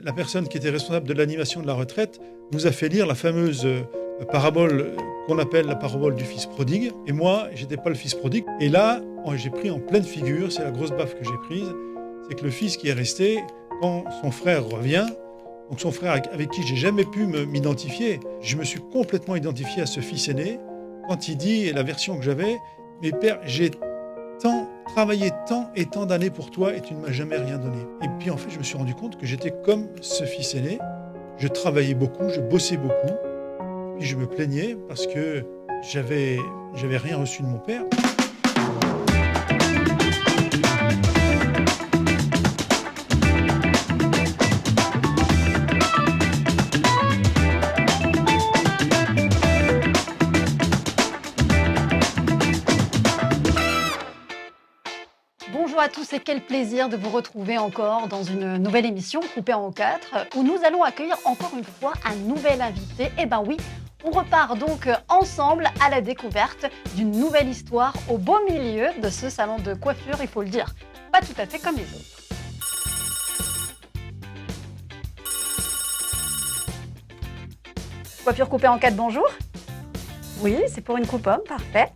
La personne qui était responsable de l'animation de la retraite nous a fait lire la fameuse parabole qu'on appelle la parabole du fils prodigue. Et moi, j'étais pas le fils prodigue. Et là, j'ai pris en pleine figure, c'est la grosse baffe que j'ai prise, c'est que le fils qui est resté, quand son frère revient, donc son frère avec qui j'ai jamais pu m'identifier, je me suis complètement identifié à ce fils aîné quand il dit, et la version que j'avais, « Mais père, j'ai travaillé tant et tant d'années pour toi et tu ne m'as jamais rien donné. » Et puis en fait, je me suis rendu compte que j'étais comme ce fils aîné. Je travaillais beaucoup, je bossais beaucoup. Puis je me plaignais parce que j'avais rien reçu de mon père. Bonjour à tous et quel plaisir de vous retrouver encore dans une nouvelle émission coupée en 4 où nous allons accueillir encore une fois un nouvel invité. Et ben oui, on repart donc ensemble à la découverte d'une nouvelle histoire au beau milieu de ce salon de coiffure, il faut le dire, pas tout à fait comme les autres. Coiffure coupée en 4, bonjour. Oui, c'est pour une coupe homme, parfait.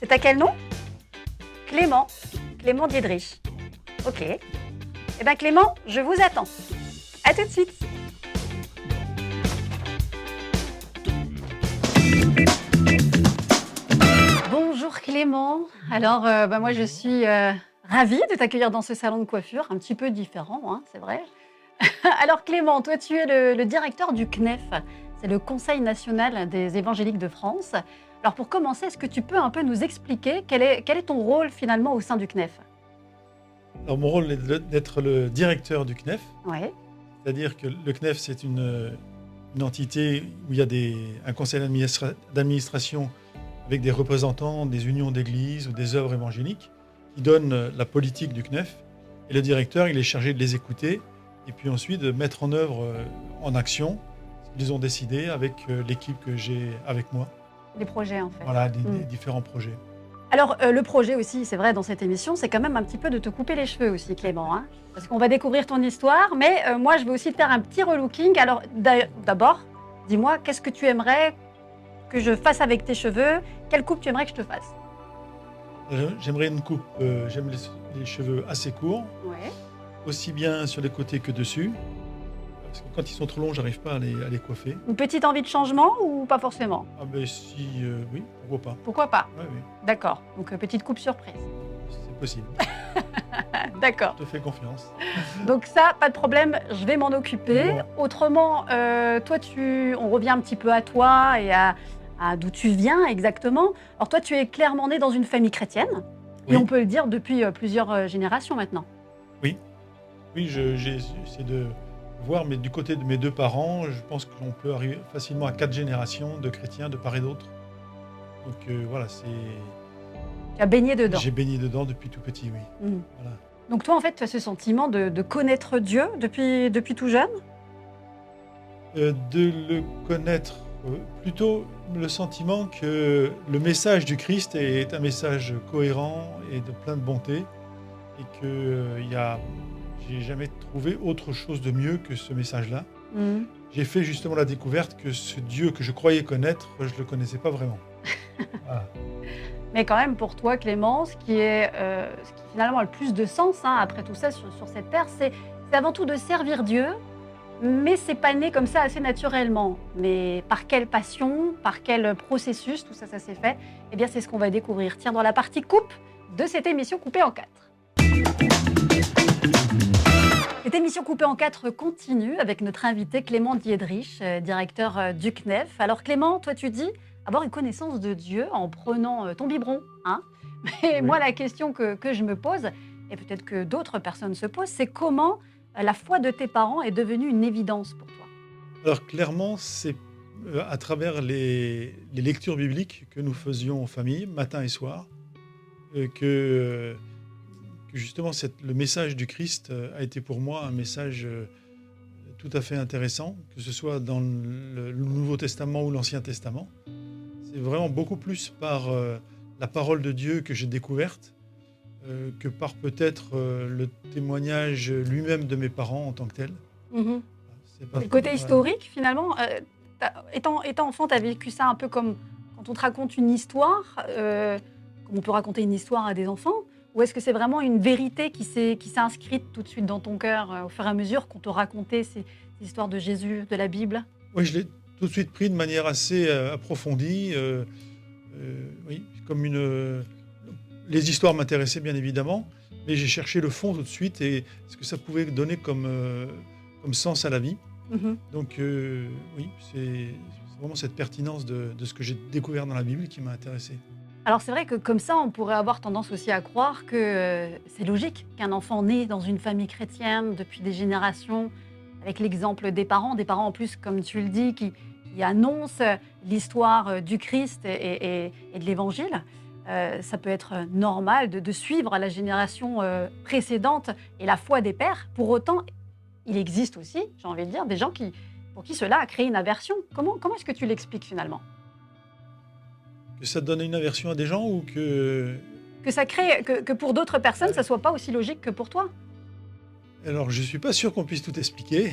C'est à quel nom? Clément. Clément Diedrich. Ok. Eh bien Clément, je vous attends. À tout de suite. Bonjour Clément. Alors moi je suis ravie de t'accueillir dans ce salon de coiffure, un petit peu différent, hein, c'est vrai. Alors Clément, toi tu es le directeur du CNEF, c'est le Conseil national des évangéliques de France. Alors pour commencer, est-ce que tu peux un peu nous expliquer quel est ton rôle finalement au sein du CNEF? Alors mon rôle est d'être le directeur du CNEF. Ouais. C'est-à-dire que le CNEF, c'est une entité où il y a un conseil d'administration avec des représentants des unions d'églises ou des œuvres évangéliques qui donnent la politique du CNEF. Et le directeur, il est chargé de les écouter et puis ensuite de mettre en œuvre, en action, ce qu'ils ont décidé avec l'équipe que j'ai avec moi. Les projets en fait. Voilà, les différents projets. Alors le projet aussi, c'est vrai, dans cette émission, c'est quand même un petit peu de te couper les cheveux aussi, Clément. Hein, parce qu'on va découvrir ton histoire, mais moi je vais aussi te faire un petit relooking. Alors d'abord, dis-moi, qu'est-ce que tu aimerais que je fasse avec tes cheveux? Quelle coupe tu aimerais que je te fasse? J'aimerais une coupe, j'aime les cheveux assez courts, Ouais. aussi bien sur les côtés que dessus. Parce que quand ils sont trop longs, j'arrive pas à les coiffer. Une petite envie de changement ou pas forcément? Ah ben si, oui, pourquoi pas. Pourquoi pas? Oui, oui, D'accord, donc petite coupe surprise. c'est possible. D'accord. Je te fais confiance. Donc ça, pas de problème, je vais m'en occuper. Bon. Autrement, toi, on revient un petit peu à toi et à d'où tu viens exactement. Alors toi, tu es clairement né dans une famille chrétienne, Oui. et on peut le dire depuis plusieurs générations maintenant. Oui, j'ai essayé de voir, mais du côté de mes deux parents, je pense qu'on peut arriver facilement à 4 générations de chrétiens de part et d'autre. Donc voilà, Tu as baigné dedans. j'ai baigné dedans depuis tout petit, oui. Mhm. Voilà. Donc toi, en fait, tu as ce sentiment de connaître Dieu depuis tout jeune? De le connaître, plutôt le sentiment que le message du Christ est un message cohérent et de plein de bonté, et que j'ai jamais trouvé autre chose de mieux que ce message-là. Mhm. J'ai fait justement la découverte que ce Dieu que je croyais connaître, je ne le connaissais pas vraiment. Voilà. Mais quand même, pour toi, Clément, ce qui finalement a le plus de sens, hein, après tout ça, sur cette terre, c'est avant tout de servir Dieu, mais c'est pas né comme ça assez naturellement. Mais par quelle passion, par quel processus, tout ça, ça s'est fait? Eh bien, c'est ce qu'on va découvrir. Tiens, dans la partie coupe de cette émission coupée en 4. Cette émission coupée en 4 continue avec notre invité Clément Diedrich, directeur du CNEF. Alors Clément, toi tu dis avoir une connaissance de Dieu en prenant ton biberon, hein? Mais Oui. moi la question que je me pose, et peut-être que d'autres personnes se posent, c'est comment la foi de tes parents est devenue une évidence pour toi? Alors clairement, c'est à travers les lectures bibliques que nous faisions en famille, matin et soir, que justement le message du Christ a été pour moi un message tout à fait intéressant, que ce soit dans le Nouveau Testament ou l'Ancien Testament. C'est vraiment beaucoup plus par la parole de Dieu que j'ai découverte que par peut-être le témoignage lui-même de mes parents en tant que tel. C'est pas Le côté voilà. historique, finalement, étant enfant, tu as vécu ça un peu comme quand on te raconte une histoire, comme on peut raconter une histoire à des enfants? Ou est-ce que c'est vraiment une vérité qui s'est inscrite tout de suite dans ton cœur, au fur et à mesure qu'on te racontait ces histoires de Jésus, de la Bible? Oui, je l'ai tout de suite pris de manière assez, approfondie, oui, comme les histoires m'intéressaient bien évidemment, mais j'ai cherché le fond tout de suite et ce que ça pouvait donner comme sens à la vie. Mmh. Donc oui, c'est vraiment cette pertinence de ce que j'ai découvert dans la Bible qui m'a intéressé. Alors c'est vrai que comme ça, on pourrait avoir tendance aussi à croire que, c'est logique qu'un enfant né dans une famille chrétienne depuis des générations, avec l'exemple des parents en plus, comme tu le dis, qui annoncent l'histoire, du Christ et de l'Évangile, ça peut être normal de suivre la génération, précédente et la foi des pères. Pour autant, il existe aussi, j'ai envie de dire, des gens pour qui cela a créé une aversion. Comment est-ce que tu l'expliques finalement? Que ça donne une aversion à des gens ou que... Que ça crée que pour d'autres personnes, ça soit pas aussi logique que pour toi? Alors, je ne suis pas sûr qu'on puisse tout expliquer.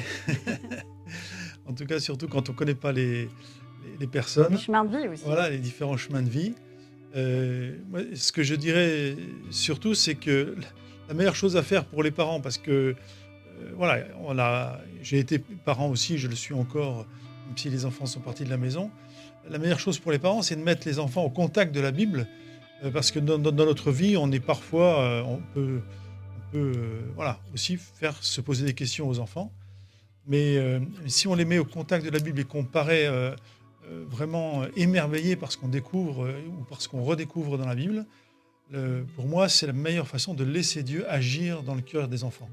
En tout cas, surtout quand on ne connaît pas les personnes. Les chemins de vie aussi. Voilà, les différents chemins de vie. Moi, ce que je dirais surtout, c'est que la meilleure chose à faire pour les parents, parce que voilà, j'ai été parent aussi, je le suis encore, même si les enfants sont partis de la maison. La meilleure chose pour les parents, c'est de mettre les enfants au contact de la Bible, parce que dans notre vie, on est parfois, voilà, aussi faire se poser des questions aux enfants. Mais si on les met au contact de la Bible et qu'on paraît vraiment émerveillé par ce qu'on découvre ou par ce qu'on redécouvre dans la Bible, pour moi, c'est la meilleure façon de laisser Dieu agir dans le cœur des enfants.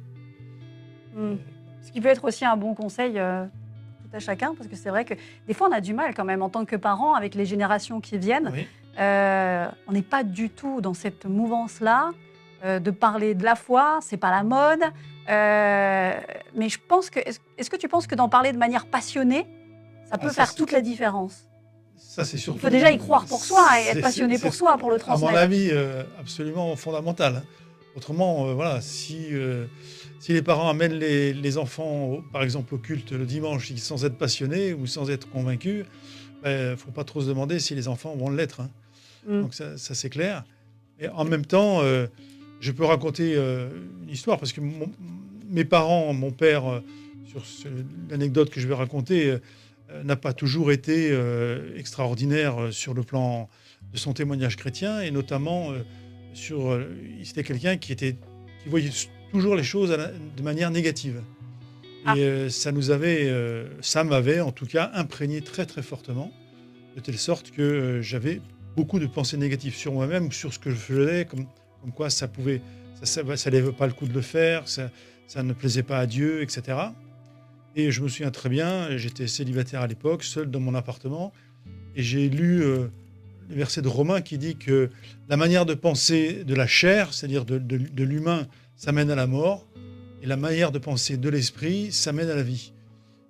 Mmh. Ce qui peut être aussi un bon conseil, tout à chacun, parce que c'est vrai que des fois, on a du mal quand même en tant que parents avec les générations qui viennent. Oui. On n'est pas du tout dans cette mouvance-là, de parler de la foi, c'est pas la mode. Mais je pense que est-ce que tu penses que d'en parler de manière passionnée, ça peut ça, faire c'est- toute la différence? Ça, c'est surtout... Il faut déjà y croire pour soi et être C'est- passionné c'est- pour soi, pour le À mon transmettre. avis, absolument fondamental, hein. Autrement, voilà, si les parents amènent les enfants, par exemple, au culte le dimanche, sans être passionnés ou sans être convaincus, il ne faut pas trop se demander si les enfants vont l'être, hein. Mmh. Donc ça c'est clair. Et en même temps, je peux raconter une histoire, parce que mes parents, mon père, l'anecdote que je vais raconter, n'a pas toujours été extraordinaire sur le plan de son témoignage chrétien, et notamment c'était quelqu'un qui voyait toujours les choses de manière négative. Ah. Et ça m'avait en tout cas imprégné très très fortement, de telle sorte que j'avais beaucoup de pensées négatives sur moi-même ou sur ce que je faisais, comme quoi ça lève pas le coup de le faire, ça ne plaisait pas à Dieu, etc. Et je me souviens très bien, j'étais célibataire à l'époque, seul dans mon appartement, et j'ai lu le verset de Romains qui dit que la manière de penser de la chair, c'est-à-dire de l'humain, ça mène à la mort, et la manière de penser de l'esprit, ça mène à la vie.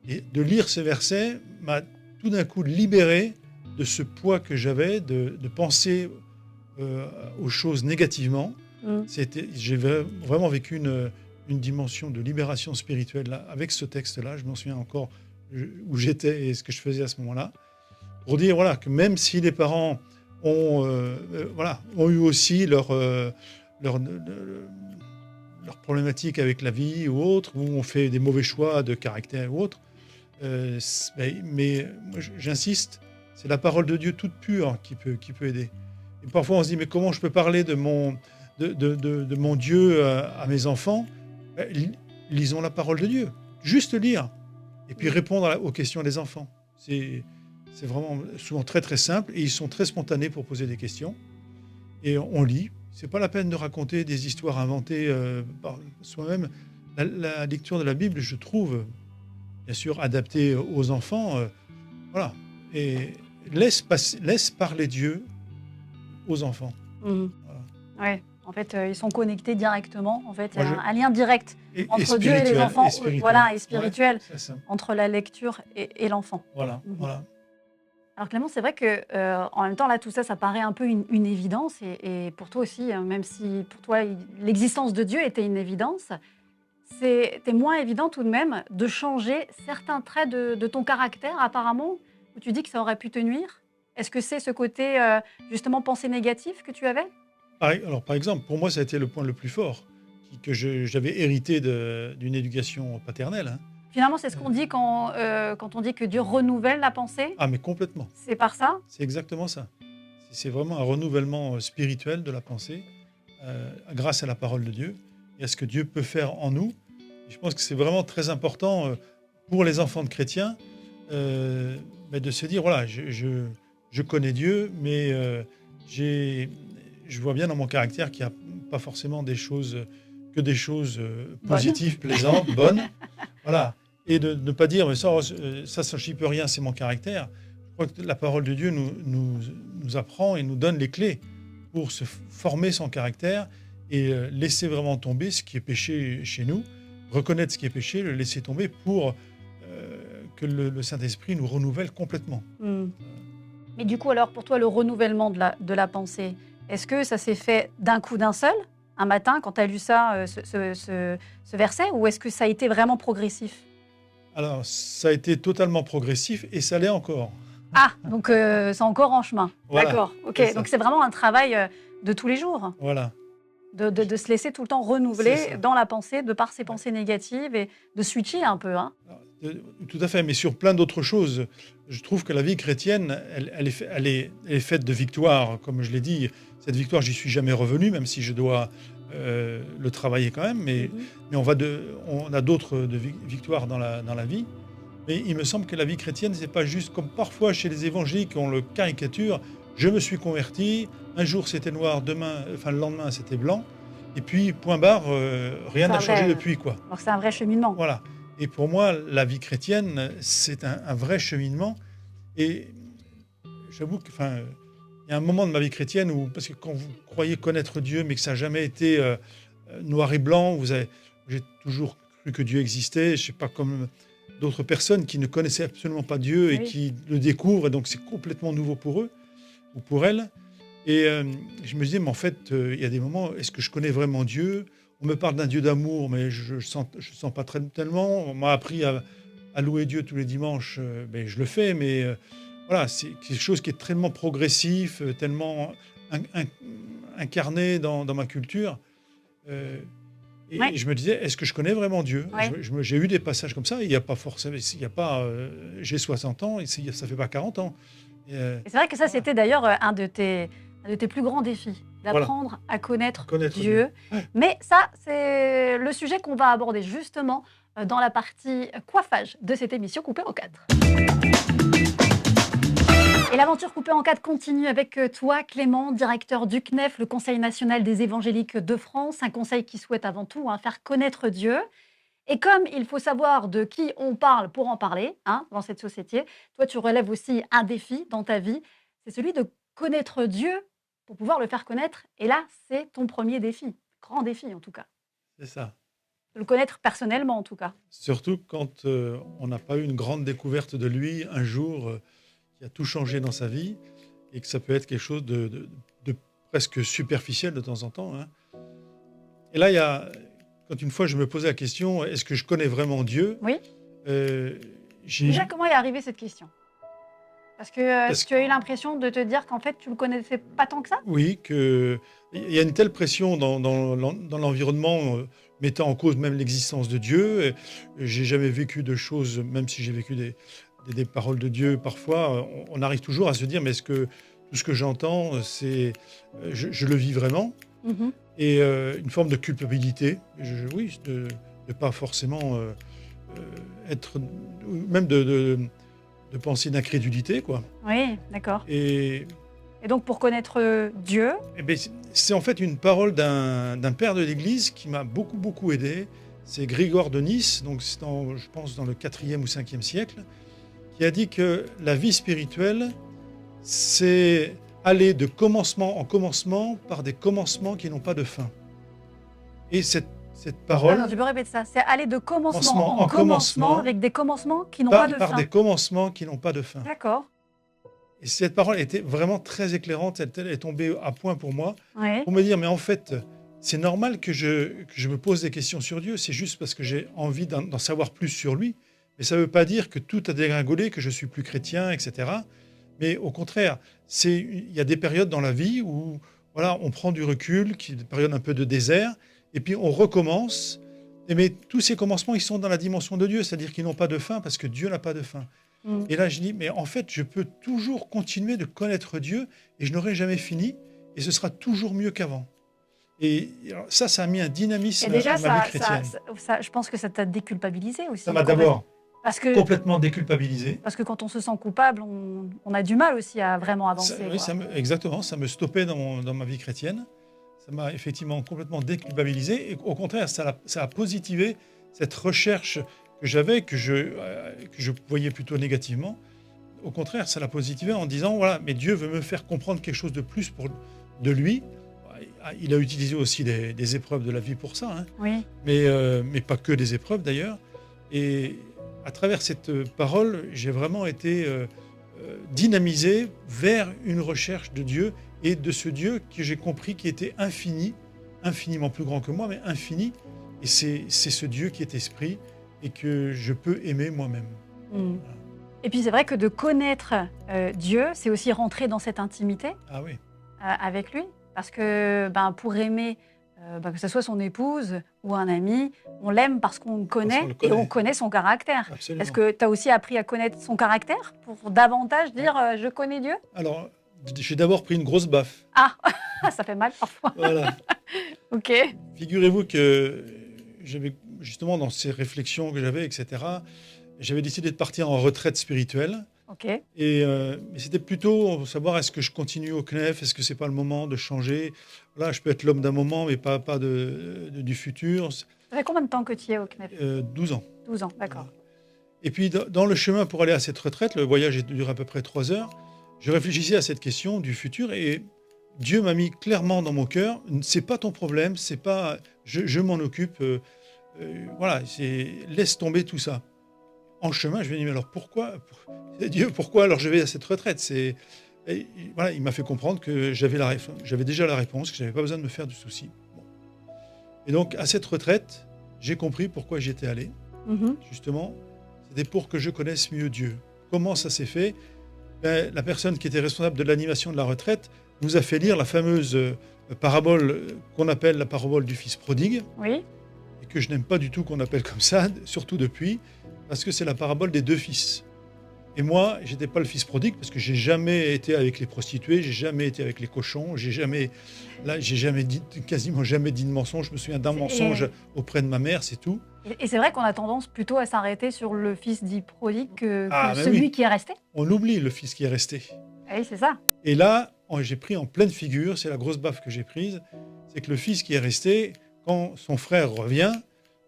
Et de lire ce verset m'a tout d'un coup libéré de ce poids que j'avais de penser aux choses négativement. Mmh. J'ai vraiment vécu une dimension de libération spirituelle là, avec ce texte-là. Je m'en souviens encore où j'étais et ce que je faisais à ce moment-là. Pour dire voilà, que même si les parents ont eu aussi leur problématique avec la vie ou autre, ou ont fait des mauvais choix de caractère ou autre, mais moi, j'insiste, c'est la parole de Dieu toute pure qui peut aider. Et parfois on se dit, mais comment je peux parler de mon Dieu à mes enfants? Lisons la parole de Dieu, juste lire, et puis répondre aux questions des enfants. C'est vraiment souvent très très simple, et ils sont très spontanés pour poser des questions. Et on lit. C'est pas la peine de raconter des histoires inventées par soi-même. La lecture de la Bible, je trouve, bien sûr, adaptée aux enfants. Voilà. Et laisse parler Dieu aux enfants. Mmh. Voilà. Ouais. En fait, ils sont connectés directement. En fait, il y a Moi, un lien direct entre Dieu et les spirituel, enfants, et spirituel. voilà, et spirituel, Ouais, c'est ça. entre la lecture et l'enfant. Voilà, Mhm. voilà. Alors Clément, c'est vrai que en même temps, là, tout ça, ça paraît un peu une évidence, et pour toi aussi, hein, même si pour toi, l'existence de Dieu était une évidence, c'était moins évident tout de même de changer certains traits de ton caractère, apparemment, où tu dis que ça aurait pu te nuire? Est-ce que c'est ce côté, justement, pensée négative que tu avais? Alors, par exemple, pour moi, ça a été le point le plus fort, j'avais hérité d'une éducation paternelle, hein. Finalement, c'est ce qu'on dit quand on dit que Dieu renouvelle la pensée? Ah, mais complètement. C'est par ça? C'est exactement ça. C'est vraiment un renouvellement spirituel de la pensée, grâce à la parole de Dieu et à ce que Dieu peut faire en nous. Et je pense que c'est vraiment très important pour les enfants de chrétiens mais de se dire, voilà, je connais Dieu, mais je vois bien dans mon caractère qu'il n'y a pas forcément que des choses positives, plaisantes, bonnes. Voilà. Et de ne pas dire, mais ça j'y peux rien, c'est mon caractère. Je crois que la parole de Dieu nous apprend et nous donne les clés pour se former son caractère et laisser vraiment tomber ce qui est péché chez nous, reconnaître ce qui est péché, le laisser tomber pour que le Saint-Esprit nous renouvelle complètement. Mmh. Mais du coup, alors, pour toi, le renouvellement de la pensée, est-ce que ça s'est fait d'un coup d'un seul, un matin, quand tu as lu ça, ce verset, ou est-ce que ça a été vraiment progressif? Alors, ça a été totalement progressif et ça l'est encore. Ah, donc c'est encore en chemin. Voilà, D'accord, ok. c'est ça. Donc c'est vraiment un travail de tous les jours, Voilà. de se laisser tout le temps renouveler C'est ça. dans la pensée, de par ses pensées négatives et de switcher un peu, hein. Alors, tout à fait, mais sur plein d'autres choses. Je trouve que la vie chrétienne, elle est faite de victoires, comme je l'ai dit. Cette victoire, j'y suis jamais revenu, même si je dois le travailler quand même. Mais on a d'autres victoires dans la vie. Mais il me semble que la vie chrétienne, c'est pas juste comme parfois chez les évangéliques, on le caricature. Je me suis converti, un jour c'était noir, le lendemain c'était blanc. Et puis, point barre, rien n'a changé depuis, quoi. Donc c'est un vrai cheminement. Voilà. Et pour moi, la vie chrétienne, c'est un vrai cheminement. Et j'avoue que, il y a un moment de ma vie chrétienne où, parce que quand vous croyez connaître Dieu, mais que ça n'a jamais été noir et blanc, j'ai toujours cru que Dieu existait. Je ne sais pas, comme d'autres personnes qui ne connaissaient absolument pas Dieu et qui le découvrent, et donc c'est complètement nouveau pour eux ou pour elles. Et je me disais, mais en fait, il y a des moments, est-ce que je connais vraiment Dieu ? On me parle d'un Dieu d'amour, mais je sens pas tellement. On m'a appris à louer Dieu tous les dimanches, je le fais, mais voilà, c'est quelque chose qui est tellement progressif, tellement incarné dans ma culture. Et je me disais, est-ce que je connais vraiment Dieu ? J'ai eu des passages comme ça, il n'y a pas forcément, j'ai 60 ans, ça fait pas 40 ans. Et c'est vrai que ça, c'était d'ailleurs un de tes plus grands défis, d'apprendre à connaître Dieu. Ouais. Mais ça, c'est le sujet qu'on va aborder justement dans la partie coiffage de cette émission Coupée en 4. Et l'aventure Coupée en 4 continue avec toi, Clément, directeur du CNEF, le Conseil national des évangéliques de France, un conseil qui souhaite avant tout faire connaître Dieu. Et comme il faut savoir de qui on parle pour en parler dans cette société, toi, tu relèves aussi un défi dans ta vie, c'est celui de connaître Dieu pour pouvoir le faire connaître. Et là, c'est ton premier défi, grand défi en tout cas. C'est ça. De le connaître personnellement en tout cas. Surtout quand on n'a pas eu une grande découverte de lui un jour qui a tout changé dans sa vie et que ça peut être quelque chose de presque superficiel de temps en temps. Hein. Et là, quand une fois je me posais la question, est-ce que je connais vraiment Dieu ? Oui. Déjà, comment est arrivée cette question ? Parce que tu as eu l'impression de te dire qu'en fait, tu ne le connaissais pas tant que ça ? Oui, il y a une telle pression dans l'environnement mettant en cause même l'existence de Dieu. J'ai jamais vécu de choses, même si j'ai vécu des paroles de Dieu parfois, on arrive toujours à se dire, mais est-ce que tout ce que j'entends, je le vis vraiment ? Et une forme de culpabilité, de ne pas forcément être, même de penser d'incrédulité, quoi. Oui, d'accord. Et donc, pour connaître Dieu... c'est en fait une parole d'un père de l'Église qui m'a beaucoup, beaucoup aidé. C'est Grigore de Nice, donc c'est je pense dans le 4e ou 5e siècle, qui a dit que la vie spirituelle, c'est aller de commencement en commencement par des commencements qui n'ont pas de fin. Et cette parole... tu peux répéter ça. C'est aller de commencement en commencement avec des commencements qui n'ont pas de fin. Par des commencements qui n'ont pas de fin. D'accord. Et cette parole était vraiment très éclairante. Elle est tombée à point pour moi, Ouais. pour me dire, mais en fait, c'est normal que je me pose des questions sur Dieu. C'est juste parce que j'ai envie d'en savoir plus sur lui. Mais ça ne veut pas dire que tout a dégringolé, que je suis plus chrétien, etc. Mais au contraire, il y a des périodes dans la vie où voilà, on prend du recul, des périodes un peu de désert, et puis on recommence. Mais tous ces commencements, ils sont dans la dimension de Dieu, c'est-à-dire qu'ils n'ont pas de fin parce que Dieu n'a pas de fin. Et là, je dis, mais en fait, je peux toujours continuer de connaître Dieu et je n'aurai jamais fini et ce sera toujours mieux qu'avant. Et alors, ça a mis un dynamisme Et déjà, à ma vie chrétienne. je pense que ça t'a déculpabilisé aussi. Ça m'a d'abord Parce que complètement déculpabilisé. quand on se sent coupable, on a du mal aussi à vraiment avancer. Oui, quoi. exactement, ça me stoppait dans ma vie chrétienne. Ça m'a effectivement complètement déculpabilisé. Et au contraire, ça a positivé cette recherche que j'avais, que je voyais plutôt négativement. Au contraire, ça l'a positivé en disant, voilà, mais Dieu veut me faire comprendre quelque chose de plus de lui. Il a utilisé aussi des épreuves de la vie pour ça, hein. Oui. Mais pas que des épreuves d'ailleurs. Et à travers cette parole, j'ai vraiment été dynamisé vers une recherche de Dieu et de ce Dieu que j'ai compris qui était infini, infiniment plus grand que moi, mais infini. Et c'est ce Dieu qui est esprit et que je peux aimer moi-même. Voilà. Et puis c'est vrai que de connaître Dieu, c'est aussi rentrer dans cette intimité avec lui. Parce que pour aimer, que ce soit son épouse ou un ami, on l'aime parce qu'on le connaît et on connaît son caractère. Absolument. Est-ce que tu as aussi appris à connaître son caractère pour davantage dire je connais Dieu? Alors, j'ai d'abord pris une grosse baffe. Ah, ça fait mal parfois. Voilà. Ok. Figurez-vous que j'avais justement dans ces réflexions que j'avais, etc., j'avais décidé de partir en retraite spirituelle. Ok. Mais c'était plutôt savoir est-ce que je continue au CNEF, est-ce que c'est pas le moment de changer. Là, je peux être l'homme d'un moment, mais pas du futur. Ça fait combien de temps que tu y es au CNEF? 12 ans. 12 ans, d'accord. Et puis, dans le chemin pour aller à cette retraite, le voyage dure à peu près 3 heures, je réfléchissais à cette question du futur et Dieu m'a mis clairement dans mon cœur, c'est pas ton problème, c'est pas, je m'en occupe, voilà, laisse tomber tout ça. En chemin, je me dis, mais alors pourquoi, Dieu, pourquoi alors je vais à cette retraite? Voilà, il m'a fait comprendre que j'avais déjà la réponse, que je n'avais pas besoin de me faire du souci. Bon. Et donc, à cette retraite, j'ai compris pourquoi j'y étais allé. Justement, c'était pour que je connaisse mieux Dieu. Comment ça s'est fait? La personne qui était responsable de l'animation de la retraite nous a fait lire la fameuse parabole qu'on appelle la parabole du fils prodigue, Oui. et que je n'aime pas du tout qu'on appelle comme ça, surtout depuis, parce que c'est la parabole des 2 fils. Et moi, je n'étais pas le fils prodigue parce que j'ai jamais été avec les prostituées, j'ai jamais été avec les cochons, j'ai quasiment jamais dit de mensonge. Je me souviens d'un mensonge auprès de ma mère, c'est tout. Et c'est vrai qu'on a tendance plutôt à s'arrêter sur le fils dit prodigue que mais celui oui. qui est resté. On oublie le fils qui est resté. Oui, c'est ça. Et là, j'ai pris en pleine figure, c'est la grosse baffe que j'ai prise, c'est que le fils qui est resté, quand son frère revient,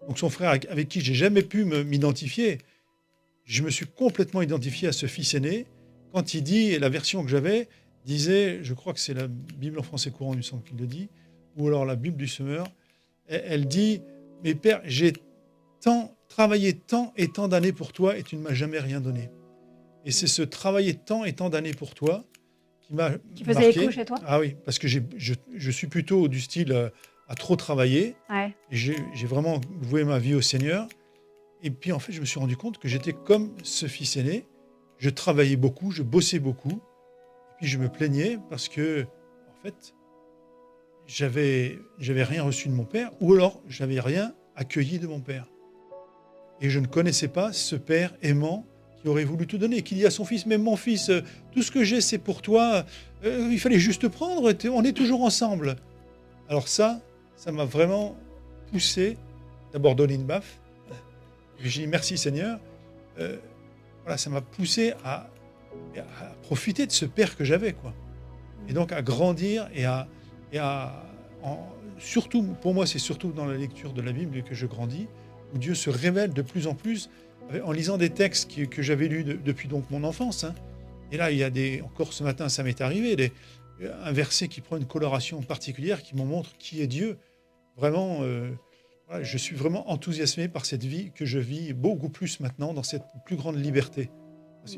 donc son frère avec qui j'ai jamais pu m'identifier, je me suis complètement identifié à ce fils aîné. Quand il dit, et la version que j'avais disait, je crois que c'est la Bible en français courant, il me semble qu'il le dit, ou alors la Bible du semeur, elle dit, mais père, j'ai travaillé tant et tant d'années pour toi et tu ne m'as jamais rien donné. Et c'est ce travailler tant et tant d'années pour toi qui m'a marqué. Tu faisais écho chez toi? Ah oui, parce que je suis plutôt du style à trop travailler. Ouais. Et j'ai vraiment voué ma vie au Seigneur. Et puis en fait, je me suis rendu compte que j'étais comme ce fils aîné. Je travaillais beaucoup, je bossais beaucoup. Et puis je me plaignais parce que, en fait, j'avais rien reçu de mon père, ou alors j'avais rien accueilli de mon père. Et je ne connaissais pas ce père aimant qui aurait voulu tout donner, qui dit à son fils, mais mon fils, tout ce que j'ai, c'est pour toi, il fallait juste prendre, on est toujours ensemble. Alors ça m'a vraiment poussé, d'abord donner une baffe, et j'ai dit merci Seigneur, voilà, ça m'a poussé à profiter de ce père que j'avais, quoi. Et donc à grandir surtout, pour moi, c'est surtout dans la lecture de la Bible que je grandis, où Dieu se révèle de plus en plus, en lisant des textes que j'avais lus depuis donc mon enfance. Hein. Et là, il y a encore ce matin, ça m'est arrivé, un verset qui prend une coloration particulière, qui me montre qui est Dieu. Vraiment, voilà, je suis vraiment enthousiasmé par cette vie que je vis beaucoup plus maintenant, dans cette plus grande liberté.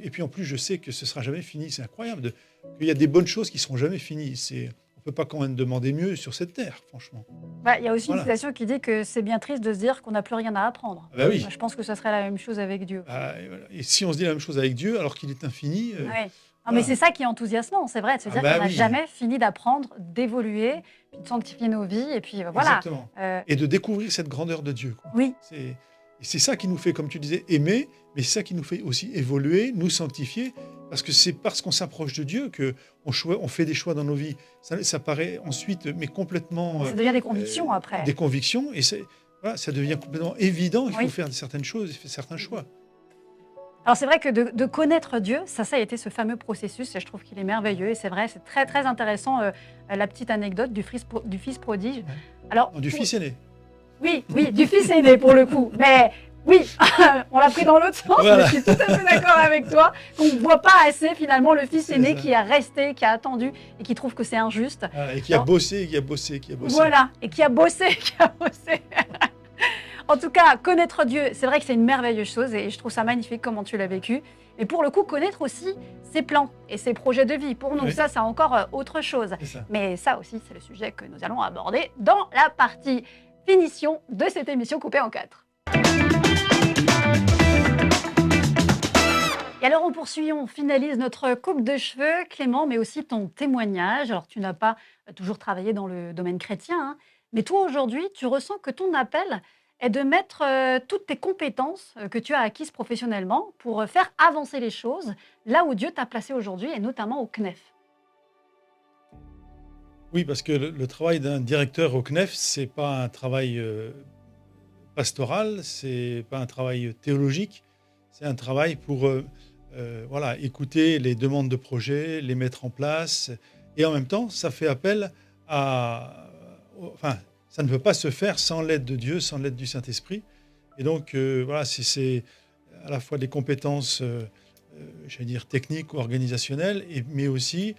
Et puis en plus, je sais que ce ne sera jamais fini. C'est incroyable qu'il y a des bonnes choses qui ne seront jamais finies. On ne peut pas quand même demander mieux sur cette terre, franchement. Bah, il y a aussi Voilà. une citation qui dit que c'est bien triste de se dire qu'on n'a plus rien à apprendre. Ah bah oui. Je pense que ça serait la même chose avec Dieu. Et voilà. Et si on se dit la même chose avec Dieu, alors qu'il est infini, Ouais. Non, voilà. mais c'est ça qui est enthousiasmant, c'est vrai, de se Ah dire bah qu'on n'a oui. jamais fini d'apprendre, d'évoluer, puis de sanctifier nos vies, et puis voilà. Exactement. Euh, Et de découvrir cette grandeur de Dieu, quoi. oui, Et c'est ça qui nous fait, comme tu disais, aimer, mais c'est ça qui nous fait aussi évoluer, nous sanctifier, parce que c'est parce qu'on s'approche de Dieu qu'on fait des choix dans nos vies. Ça paraît ensuite, mais complètement ça devient des convictions après. des convictions, et voilà, ça devient complètement évident, il faut Oui. faire certaines choses, faire certains choix. Alors c'est vrai que de connaître Dieu, ça a été ce fameux processus, et je trouve qu'il est merveilleux, et c'est vrai, c'est très très intéressant, la petite anecdote du fils prodige. Alors, Non, du fils aîné. Oui, du fils aîné pour le coup. Mais oui, on l'a pris dans l'autre sens, Voilà. mais je suis tout à fait d'accord avec toi. On ne voit pas assez finalement le fils C'est aîné ça. qui a resté, qui a attendu et qui trouve que c'est injuste. Voilà, et qui a Alors, bossé, qui a bossé, qui a bossé. Voilà, et qui a bossé, qui a bossé. En tout cas, connaître Dieu, c'est vrai que c'est une merveilleuse chose et je trouve ça magnifique comment tu l'as vécu. Et pour le coup, connaître aussi ses plans et ses projets de vie. Pour nous, Oui. ça, c'est encore autre chose. C'est ça. Mais ça aussi, c'est le sujet que nous allons aborder dans la partie finition de cette émission coupée en 4. Et alors, on poursuit, on finalise notre coupe de cheveux, Clément, mais aussi ton témoignage. Alors, tu n'as pas toujours travaillé dans le domaine chrétien, hein, mais toi, aujourd'hui, tu ressens que ton appel est de mettre toutes tes compétences que tu as acquises professionnellement pour faire avancer les choses là où Dieu t'a placé aujourd'hui, et notamment au CNEF. Oui, parce que le travail d'un directeur au CNEF, c'est pas un travail pastoral, c'est pas un travail théologique, c'est un travail pour voilà, écouter les demandes de projets, les mettre en place, et en même temps, ça fait appel enfin, ça ne peut pas se faire sans l'aide de Dieu, sans l'aide du Saint-Esprit. Et donc, voilà, c'est à la fois des compétences, j'allais dire, techniques ou organisationnelles, mais aussi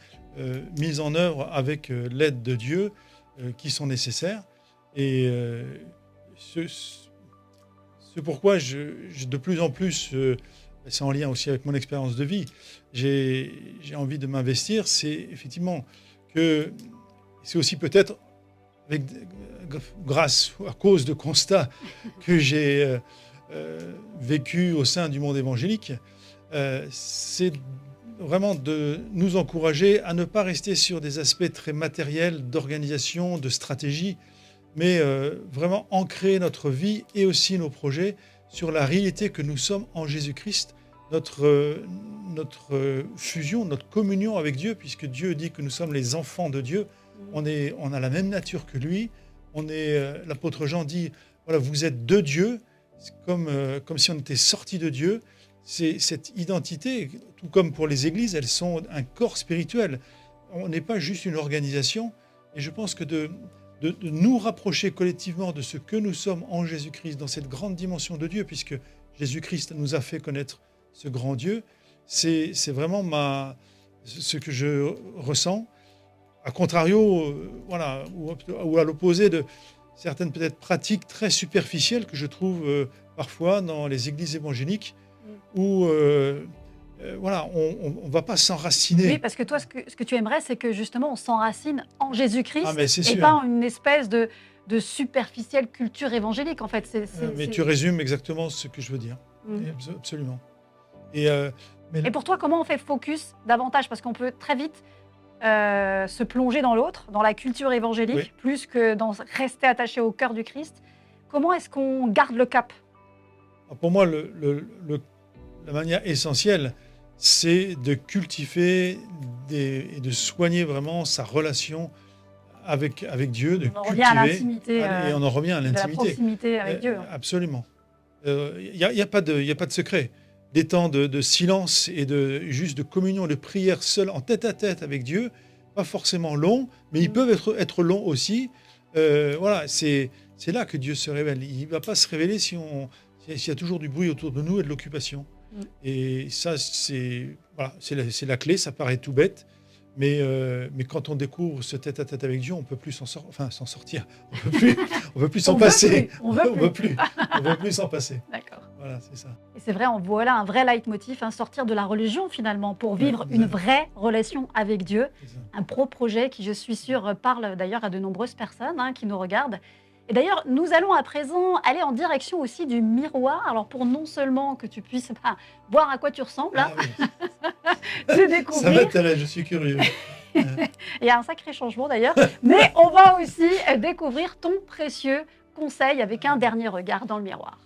mises en œuvre avec l'aide de Dieu qui sont nécessaires. Et c'est pourquoi de plus en plus, c'est en lien aussi avec mon expérience de vie, j'ai envie de m'investir, c'est effectivement que c'est aussi peut-être grâce ou à cause de constats que j'ai vécu au sein du monde évangélique, c'est vraiment de nous encourager à ne pas rester sur des aspects très matériels d'organisation, de stratégie, mais vraiment ancrer notre vie et aussi nos projets sur la réalité que nous sommes en Jésus-Christ, notre fusion, notre communion avec Dieu, puisque Dieu dit que nous sommes les enfants de Dieu. On a la même nature que lui. L'apôtre Jean dit, voilà, vous êtes de Dieu, comme si on était sortis de Dieu. C'est cette identité, tout comme pour les églises, elles sont un corps spirituel. On n'est pas juste une organisation. Et je pense que de nous rapprocher collectivement de ce que nous sommes en Jésus-Christ, dans cette grande dimension de Dieu, puisque Jésus-Christ nous a fait connaître ce grand Dieu, c'est vraiment ce que je ressens. A contrario, voilà, ou à l'opposé de certaines peut-être pratiques très superficielles que je trouve parfois dans les églises évangéliques, où voilà, on ne va pas s'enraciner. Oui, parce que toi, ce que tu aimerais, c'est que justement, on s'enracine en Jésus-Christ Ah, mais c'est et sûr. pas en une espèce de superficielle culture évangélique, en fait. Mais tu résumes exactement ce que je veux dire. Absolument. Et pour toi, comment on fait focus davantage? Parce qu'on peut très vite se plonger dans l'autre, dans la culture évangélique, Oui. plus que dans rester attaché au cœur du Christ. Comment est-ce qu'on garde le cap? pour moi, la manière essentielle, c'est de cultiver et de soigner vraiment sa relation avec Dieu, de On en cultiver. revient à l'intimité, Et on en revient à de la l'intimité. proximité avec Dieu. Absolument. Il n'y a pas de secret. Des temps de silence et juste de communion, de prière seule, en tête-à-tête avec Dieu, pas forcément longs, mais ils peuvent être longs aussi. Voilà, c'est là que Dieu se révèle. Il ne va pas se révéler s'il y a toujours du bruit autour de nous et de l'occupation. Et ça, c'est la clé, ça paraît tout bête, mais quand on découvre ce tête-à-tête avec Dieu, on ne peut plus s'en sortir. On ne peut plus s'en passer. On veut plus. On veut plus s'en passer. D'accord. Voilà, c'est ça. Et c'est vrai, on voit là un vrai leitmotiv, sortir de la religion finalement, pour vivre une vraie relation avec Dieu. Un pro-projet qui, je suis sûre, parle d'ailleurs à de nombreuses personnes qui nous regardent. Et d'ailleurs, nous allons à présent aller en direction aussi du miroir. Alors pour non seulement que tu puisses voir à quoi tu ressembles, Oui. te découvrir. Ça m'intéresse, je suis curieux. Il y a un sacré changement d'ailleurs. Mais on va aussi découvrir ton précieux conseil avec un dernier regard dans le miroir.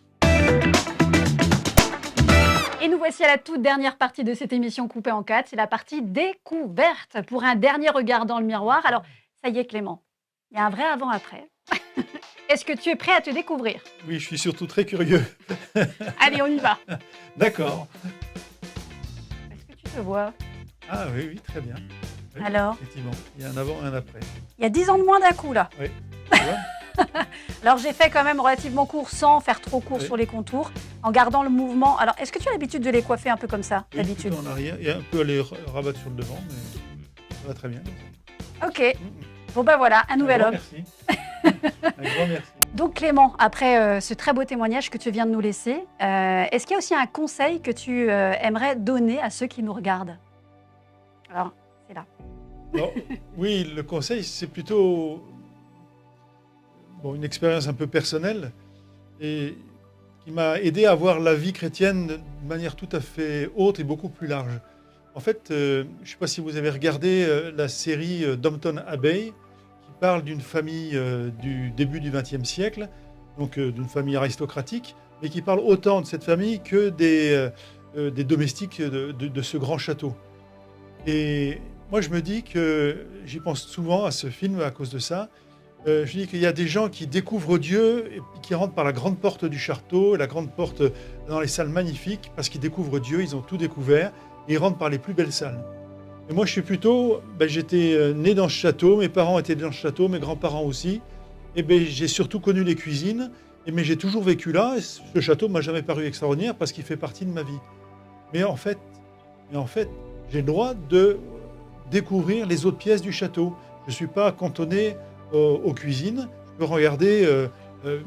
Et nous voici à la toute dernière partie de cette émission coupée en 4. C'est la partie découverte pour un dernier regard dans le miroir. Alors, ça y est Clément, il y a un vrai avant-après. Est-ce que tu es prêt à te découvrir? Oui, je suis surtout très curieux. Allez, on y va. D'accord. Est-ce que tu te vois? Ah oui, très bien. Oui, alors? Effectivement, il y a un avant et un après. Il y a 10 ans de moins d'un coup, là. Oui, tu vois. Alors, j'ai fait quand même relativement court, sans faire trop court sur les contours, en gardant le mouvement. Alors, est-ce que tu as l'habitude de les coiffer un peu comme ça, d'habitude? Plutôt en arrière, et un peu à les rabattre sur le devant, mais ça va très bien. Ok. Bon, ben voilà, un nouvel homme. Merci. Un grand merci. Donc Clément, après ce très beau témoignage que tu viens de nous laisser, est-ce qu'il y a aussi un conseil que tu aimerais donner à ceux qui nous regardent? Alors, c'est là. Non, oui, le conseil, c'est plutôt une expérience un peu personnelle et qui m'a aidé à voir la vie chrétienne de manière tout à fait haute et beaucoup plus large. En fait, je ne sais pas si vous avez regardé la série Downton Abbey, qui parle d'une famille du début du XXe siècle, donc d'une famille aristocratique, mais qui parle autant de cette famille que des domestiques de ce grand château. Et moi, je me dis que j'y pense souvent à ce film à cause de ça. Je dis qu'il y a des gens qui découvrent Dieu et qui rentrent par la grande porte du château, la grande porte dans les salles magnifiques, parce qu'ils découvrent Dieu, ils ont tout découvert, et ils rentrent par les plus belles salles. Et moi, je suis plutôt, j'étais né dans ce château, mes parents étaient dans ce château, mes grands-parents aussi, et j'ai surtout connu les cuisines, mais j'ai toujours vécu là, et ce château ne m'a jamais paru extraordinaire parce qu'il fait partie de ma vie. Mais en fait, j'ai le droit de découvrir les autres pièces du château. Je ne suis pas cantonné aux cuisines. Je peux regarder,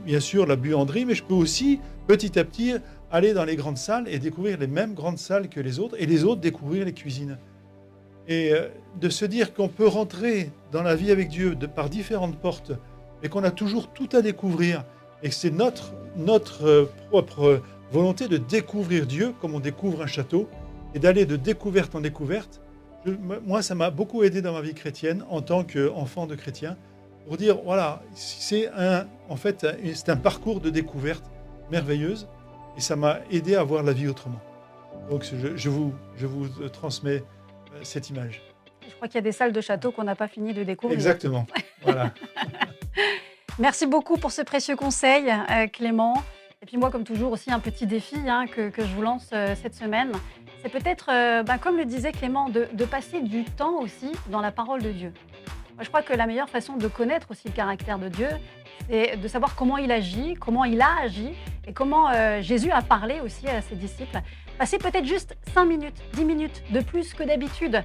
bien sûr, la buanderie, mais je peux aussi, petit à petit, aller dans les grandes salles et découvrir les mêmes grandes salles que les autres, et les autres découvrir les cuisines. Et de se dire qu'on peut rentrer dans la vie avec Dieu par différentes portes, et qu'on a toujours tout à découvrir, et que c'est notre propre volonté de découvrir Dieu comme on découvre un château, et d'aller de découverte en découverte. Moi, ça m'a beaucoup aidé dans ma vie chrétienne en tant qu'enfant de chrétien, pour dire, voilà, c'est un parcours de découverte merveilleuse, et ça m'a aidé à voir la vie autrement. Donc, je vous transmets cette image. Je crois qu'il y a des salles de château qu'on n'a pas fini de découvrir. Exactement, voilà. Merci beaucoup pour ce précieux conseil, Clément. Et puis moi, comme toujours, aussi un petit défi que je vous lance cette semaine. C'est peut-être, comme le disait Clément, de passer du temps aussi dans la parole de Dieu. Moi, je crois que la meilleure façon de connaître aussi le caractère de Dieu, c'est de savoir comment il agit, comment il a agi et comment Jésus a parlé aussi à ses disciples. Passer peut-être juste 5 minutes, 10 minutes de plus que d'habitude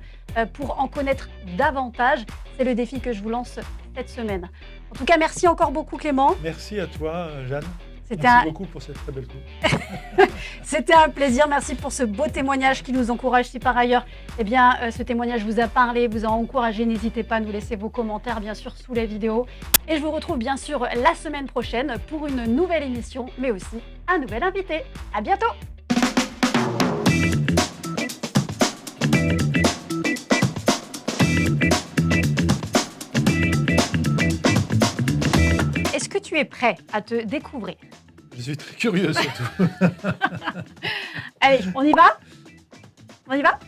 pour en connaître davantage. C'est le défi que je vous lance cette semaine. En tout cas, merci encore beaucoup Clément. Merci à toi, Jeanne. Merci beaucoup pour cette très belle coupe. C'était un plaisir. Merci pour ce beau témoignage qui nous encourage. Si par ailleurs, ce témoignage vous a parlé, vous a encouragé, n'hésitez pas à nous laisser vos commentaires, bien sûr, sous la vidéo. Et je vous retrouve bien sûr la semaine prochaine pour une nouvelle émission, mais aussi un nouvel invité. À bientôt. Est-ce que tu es prêt à te découvrir? Je suis très curieux surtout. Allez, on y va? On y va?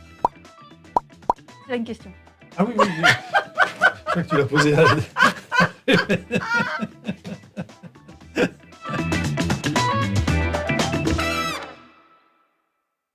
C'est une question. Ah oui. Je crois que tu l'as posée à...